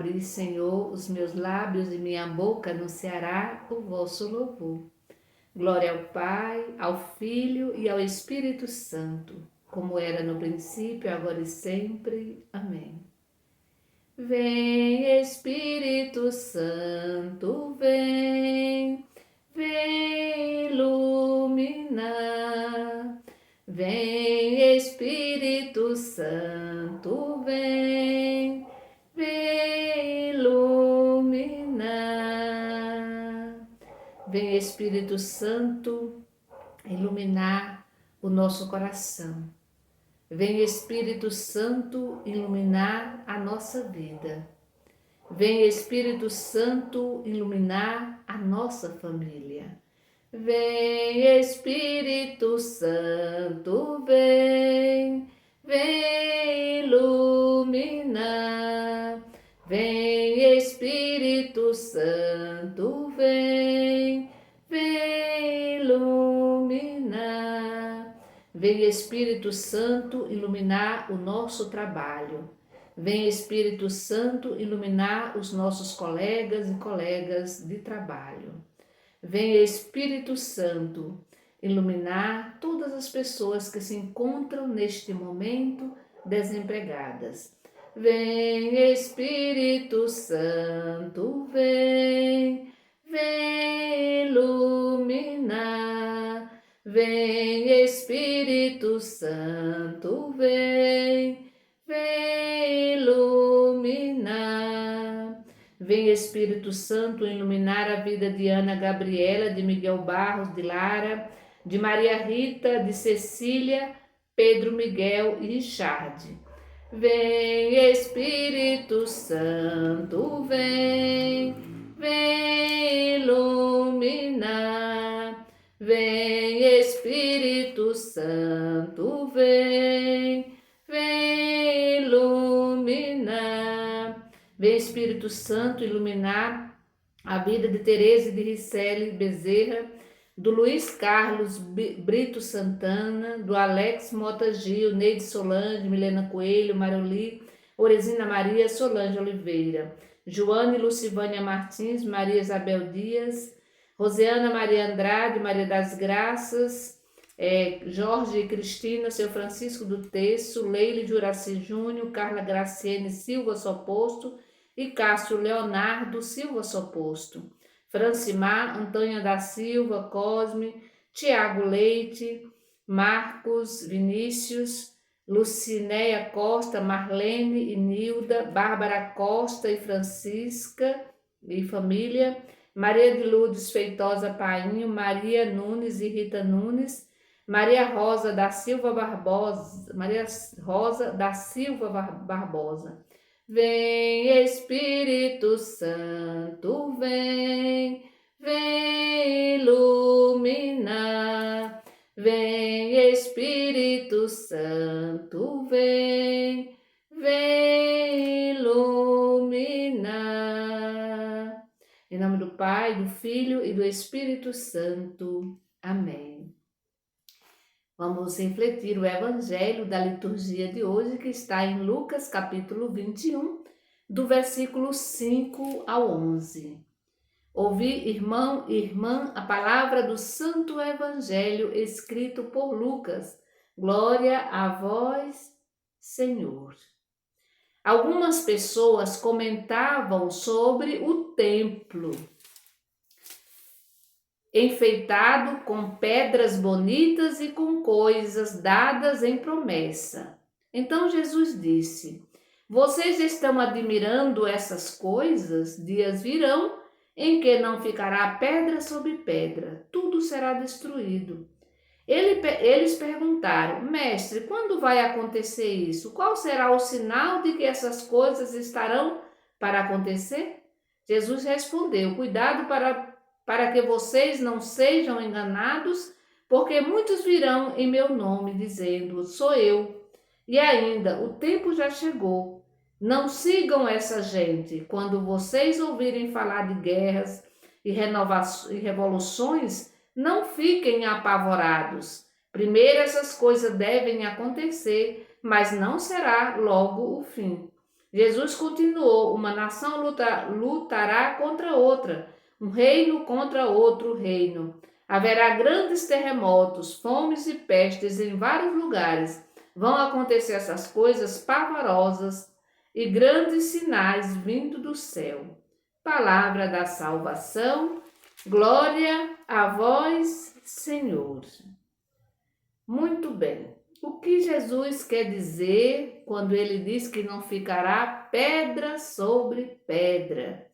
abri, Senhor, os meus lábios e minha boca anunciará o vosso louvor. Glória ao Pai, ao Filho e ao Espírito Santo, como era no princípio, agora e sempre. Amém. Vem, Espírito Santo, vem, vem iluminar. Vem, Espírito Santo, vem, vem iluminar. Vem, Espírito Santo, iluminar o nosso coração. Vem, Espírito Santo, iluminar a nossa vida. Vem, Espírito Santo, iluminar a nossa família. Vem, Espírito Santo, vem, vem iluminar. Vem, Espírito Santo, vem, vem iluminar. Vem, Espírito Santo, iluminar o nosso trabalho. Vem, Espírito Santo, iluminar os nossos colegas e colegas de trabalho. Vem, Espírito Santo, iluminar todas as pessoas que se encontram neste momento desempregadas. Vem, Espírito Santo, vem, vem iluminar. Vem, Espírito Santo, vem, vem iluminar. Vem, Espírito Santo, iluminar a vida de Ana Gabriela, de Miguel Barros, de Lara, de Maria Rita, de Cecília, Pedro Miguel e Richard. Vem, Espírito Santo, vem, vem iluminar. Vem, Espírito Santo, vem, vem iluminar. Vem, Espírito Santo, iluminar a vida de Tereza de Ricelli Bezerra, do Luiz Carlos Brito Santana, do Alex Mota Gil, Neide Solange, Milena Coelho, Maroli, Oresina Maria, Solange Oliveira, Joane Lucivânia Martins, Maria Isabel Dias, Rosiana Maria Andrade, Maria das Graças, Jorge e Cristina, seu Francisco do Terço, Leile Juraci Júnior, Carla Graciene Silva Soposto e Cássio Leonardo Silva Soposto. Francimar, Antônia da Silva, Cosme, Tiago Leite, Marcos Vinícius, Lucinéia Costa, Marlene e Nilda, Bárbara Costa e Francisca e família, Maria de Lourdes Feitosa Painho, Maria Nunes e Rita Nunes, Maria Rosa da Silva Barbosa, Vem, Espírito Santo, vem, vem iluminar. Vem, Espírito Santo, vem, vem iluminar. Em nome do Pai, do Filho e do Espírito Santo. Amém. Vamos refletir o Evangelho da liturgia de hoje, que está em Lucas capítulo 21, do versículo 5 ao 11. Ouvi, irmão e irmã, a palavra do Santo Evangelho escrito por Lucas. Glória a vós, Senhor. Algumas pessoas comentavam sobre o templo, enfeitado com pedras bonitas e com coisas dadas em promessa. Então Jesus disse: vocês estão admirando essas coisas? Dias virão em que não ficará pedra sobre pedra, tudo será destruído. Eles perguntaram: mestre, quando vai acontecer isso? Qual será o sinal de que essas coisas estarão para acontecer? Jesus respondeu: cuidado para que vocês não sejam enganados, porque muitos virão em meu nome, dizendo: sou eu. E ainda, o tempo já chegou. Não sigam essa gente. Quando vocês ouvirem falar de guerras e revoluções, não fiquem apavorados. Primeiro essas coisas devem acontecer, mas não será logo o fim. Jesus continuou: uma nação lutará contra outra, um reino contra outro reino. Haverá grandes terremotos, fomes e pestes em vários lugares. Vão acontecer essas coisas pavorosas e grandes sinais vindo do céu. Palavra da salvação, glória a vós, Senhor. Muito bem. O que Jesus quer dizer quando ele diz que não ficará pedra sobre pedra?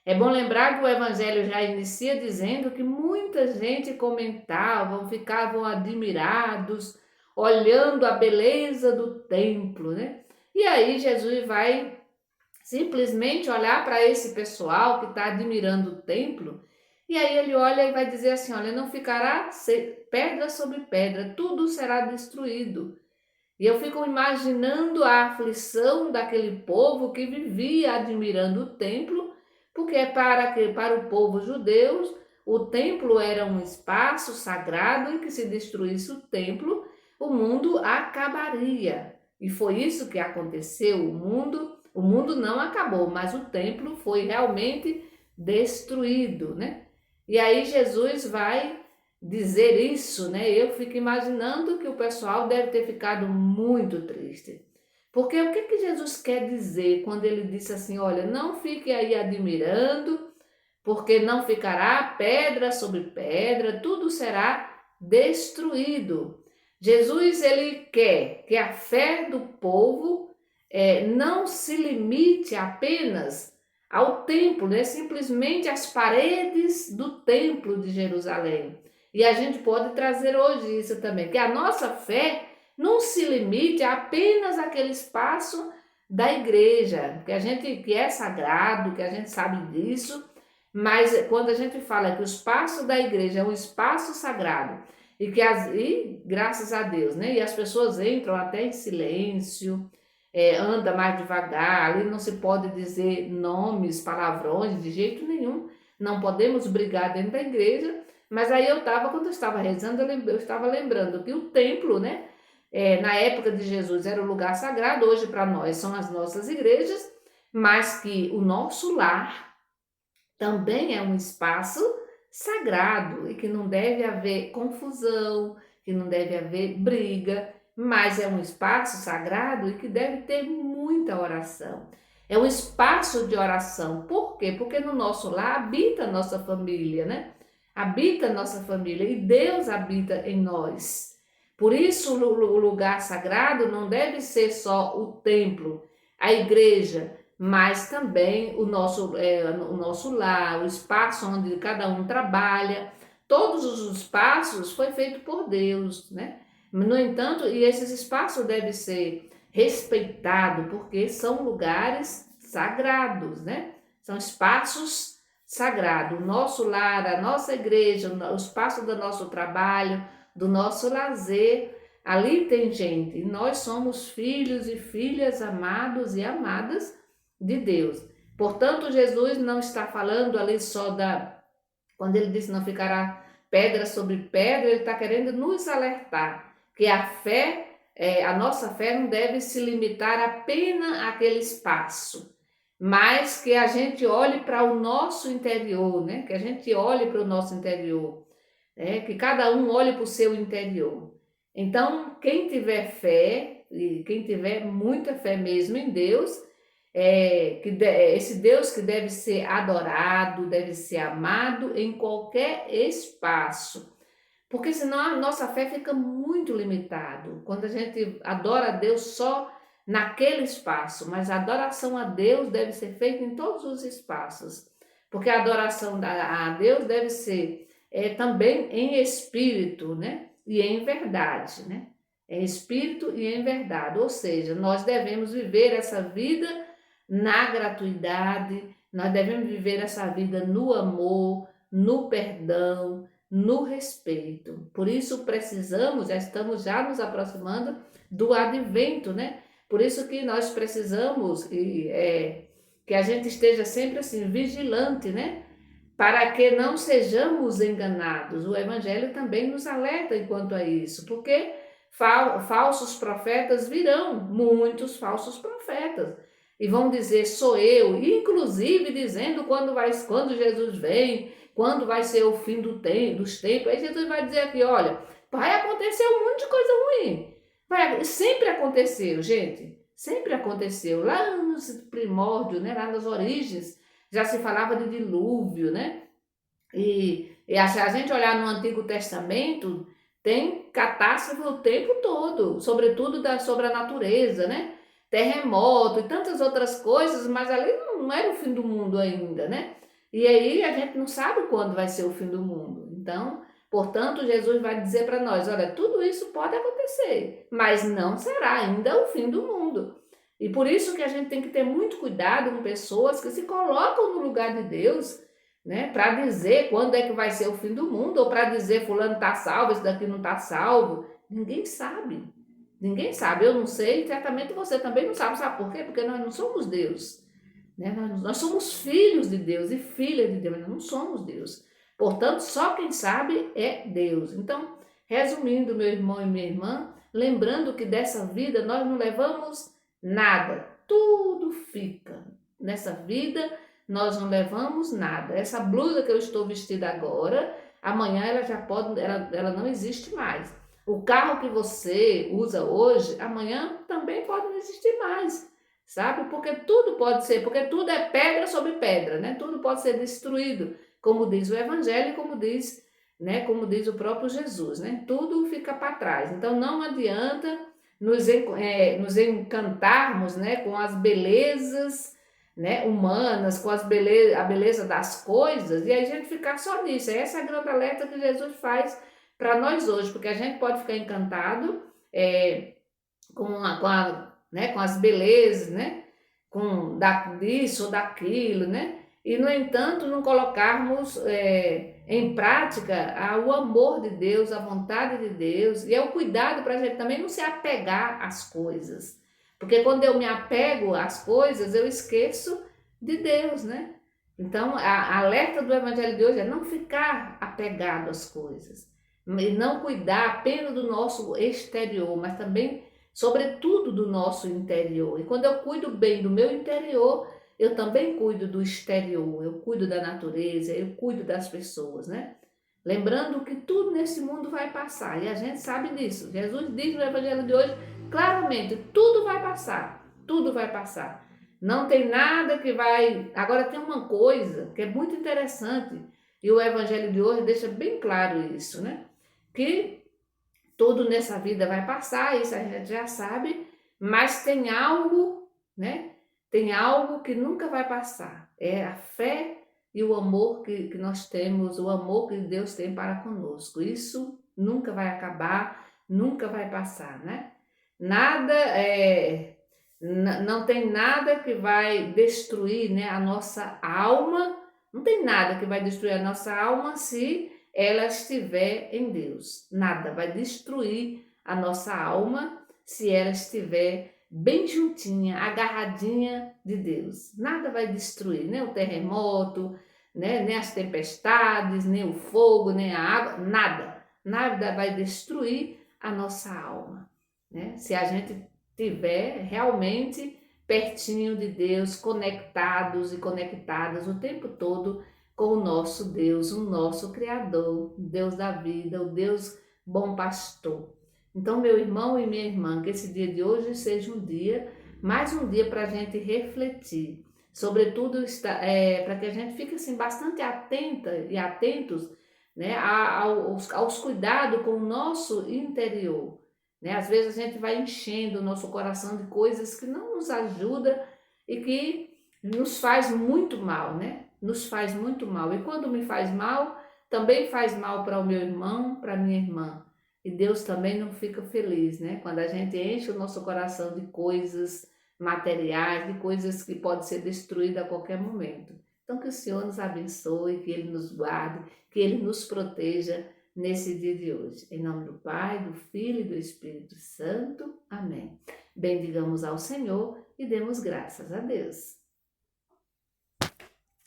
É bom lembrar que o Evangelho já inicia dizendo que muita gente comentavam, ficavam admirados, olhando a beleza do templo, né? E aí Jesus vai simplesmente olhar para esse pessoal que está admirando o templo, e aí ele olha e vai dizer assim: olha, não ficará pedra sobre pedra, tudo será destruído. E eu fico imaginando a aflição daquele povo que vivia admirando o templo, porque para o povo judeu, o templo era um espaço sagrado e que se destruísse o templo, o mundo acabaria. E foi isso que aconteceu. O mundo não acabou, mas o templo foi realmente destruído, né? E aí Jesus vai dizer isso, né? Eu fico imaginando que o pessoal deve ter ficado muito triste. Porque o que que Jesus quer dizer quando ele disse assim: olha, não fique aí admirando, porque não ficará pedra sobre pedra, tudo será destruído. Jesus, ele quer que a fé do povo não se limite apenas ao templo, né? Simplesmente às paredes do templo de Jerusalém. E a gente pode trazer hoje isso também, que a nossa fé não se limite apenas àquele espaço da igreja, que é sagrado, que a gente sabe disso, mas quando a gente fala que o espaço da igreja é um espaço sagrado e graças a Deus, né? E as pessoas entram até em silêncio, anda mais devagar, ali não se pode dizer nomes, palavrões de jeito nenhum, não podemos brigar dentro da igreja. Mas aí quando eu estava rezando, eu estava lembrando que o templo, né? Na época de Jesus era o lugar sagrado, hoje para nós são as nossas igrejas, mas que o nosso lar também é um espaço sagrado e que não deve haver confusão, que não deve haver briga, mas é um espaço sagrado e que deve ter muita oração. É um espaço de oração. Por quê? Porque no nosso lar habita a nossa família, né? Habita a nossa família e Deus habita em nós. Por isso, o lugar sagrado não deve ser só o templo, a igreja, mas também o nosso lar, o espaço onde cada um trabalha. Todos os espaços foi feito por Deus, né? No entanto, e esses espaços devem ser respeitados, porque são lugares sagrados, né? São espaços sagrados. O nosso lar, a nossa igreja, o espaço do nosso trabalho, do nosso lazer, ali tem gente. E nós somos filhos e filhas amados e amadas de Deus. Portanto, Jesus não está falando ali só quando ele disse não ficará pedra sobre pedra, ele está querendo nos alertar que a nossa fé não deve se limitar apenas àquele espaço, mas que a gente olhe para o nosso interior, né? Que a gente olhe para o nosso interior, que cada um olhe para o seu interior. Então, quem tiver fé, e quem tiver muita fé mesmo em Deus, esse Deus que deve ser adorado, deve ser amado em qualquer espaço, porque senão a nossa fé fica muito limitada. Quando a gente adora a Deus só naquele espaço, mas a adoração a Deus deve ser feita em todos os espaços, porque a adoração a Deus deve ser também em espírito, né? E em verdade, né? Em espírito e em verdade, ou seja, nós devemos viver essa vida na gratuidade, nós devemos viver essa vida no amor, no perdão, no respeito. Por isso já estamos já nos aproximando do advento, né? Por isso que nós precisamos que a gente esteja sempre assim, vigilante, né? Para que não sejamos enganados. O Evangelho também nos alerta enquanto a isso, porque falsos profetas virão, muitos falsos profetas. e vão dizer sou eu, inclusive dizendo quando Jesus vem, quando vai ser o fim dos tempos. Aí Jesus vai dizer aqui, olha, vai acontecer um monte de coisa ruim. Sempre aconteceu, gente. Sempre aconteceu. Lá nos primórdios, né, lá nas origens, já se falava de dilúvio, né? E se a gente olhar no Antigo Testamento, tem catástrofe o tempo todo, sobretudo sobre a natureza, né? Terremoto e tantas outras coisas, mas ali não era o fim do mundo ainda, né? E aí a gente não sabe quando vai ser o fim do mundo. Então, portanto, Jesus vai dizer para nós: olha, tudo isso pode acontecer, mas não será ainda o fim do mundo. E por isso que a gente tem que ter muito cuidado com pessoas que se colocam no lugar de Deus, né, para dizer quando é que vai ser o fim do mundo, ou para dizer fulano está salvo, esse daqui não está salvo. Ninguém sabe. Ninguém sabe. Eu não sei, certamente você também não sabe. Sabe por quê? Porque nós não somos Deus. Né? Nós somos filhos de Deus e filhas de Deus, mas nós não somos Deus. Portanto, só quem sabe é Deus. Então, resumindo, meu irmão e minha irmã, lembrando que dessa vida nós não levamos nada. Tudo fica. Nessa vida nós não levamos nada. Essa blusa que eu estou vestida agora, amanhã ela não existe mais. O carro que você usa hoje, amanhã também pode não existir mais, sabe? Porque tudo pode ser, porque tudo é pedra sobre pedra, né? Tudo pode ser destruído, como diz o Evangelho, como diz o próprio Jesus, né? Tudo fica para trás. Então não adianta nos encantarmos, né, com as belezas, né, humanas, com a beleza das coisas, e a gente ficar só nisso. Essa é a grande alerta que Jesus faz para nós hoje, porque a gente pode ficar encantado com as belezas, né, disso ou daquilo, né, e no entanto não colocarmos em prática o amor de Deus, a vontade de Deus, e é o cuidado para a gente também não se apegar às coisas. Porque quando eu me apego às coisas, eu esqueço de Deus, né? Então, a alerta do Evangelho de hoje é não ficar apegado às coisas. E não cuidar apenas do nosso exterior, mas também, sobretudo, do nosso interior. E quando eu cuido bem do meu interior, eu também cuido do exterior. Eu cuido da natureza, eu cuido das pessoas, né? Lembrando que tudo nesse mundo vai passar. E a gente sabe disso. Jesus diz no Evangelho de hoje claramente, tudo vai passar, tudo vai passar. Não tem nada que vai... Agora tem uma coisa que é muito interessante, e o Evangelho de hoje deixa bem claro isso, né? Que tudo nessa vida vai passar, isso a gente já sabe, mas tem algo, né? Tem algo que nunca vai passar, é a fé e o amor que nós temos, o amor que Deus tem para conosco. Isso nunca vai acabar, nunca vai passar, né? Nada não tem nada que vai destruir, né, a nossa alma. Não tem nada que vai destruir a nossa alma se ela estiver em Deus. Nada vai destruir a nossa alma se ela estiver bem juntinha, agarradinha de Deus. Nada vai destruir, nem o terremoto, né, nem as tempestades, nem o fogo, nem a água, nada. Nada vai destruir a nossa alma, né? Se a gente estiver realmente pertinho de Deus, conectados e conectadas o tempo todo com o nosso Deus, o nosso Criador, o Deus da vida, o Deus bom pastor. Então, meu irmão e minha irmã, que esse dia de hoje seja mais um dia para a gente refletir, sobretudo para que a gente fique assim, bastante atenta e atentos, né, aos cuidados com o nosso interior. Né? Às vezes a gente vai enchendo o nosso coração de coisas que não nos ajudam e que nos faz muito mal, né? Nos faz muito mal. E quando me faz mal, também faz mal para o meu irmão, para a minha irmã. E Deus também não fica feliz, né? Quando a gente enche o nosso coração de coisas materiais, de coisas que podem ser destruídas a qualquer momento. Então que o Senhor nos abençoe, que Ele nos guarde, que Ele nos proteja nesse dia de hoje. Em nome do Pai, do Filho e do Espírito Santo. Amém. Bendigamos ao Senhor e demos graças a Deus.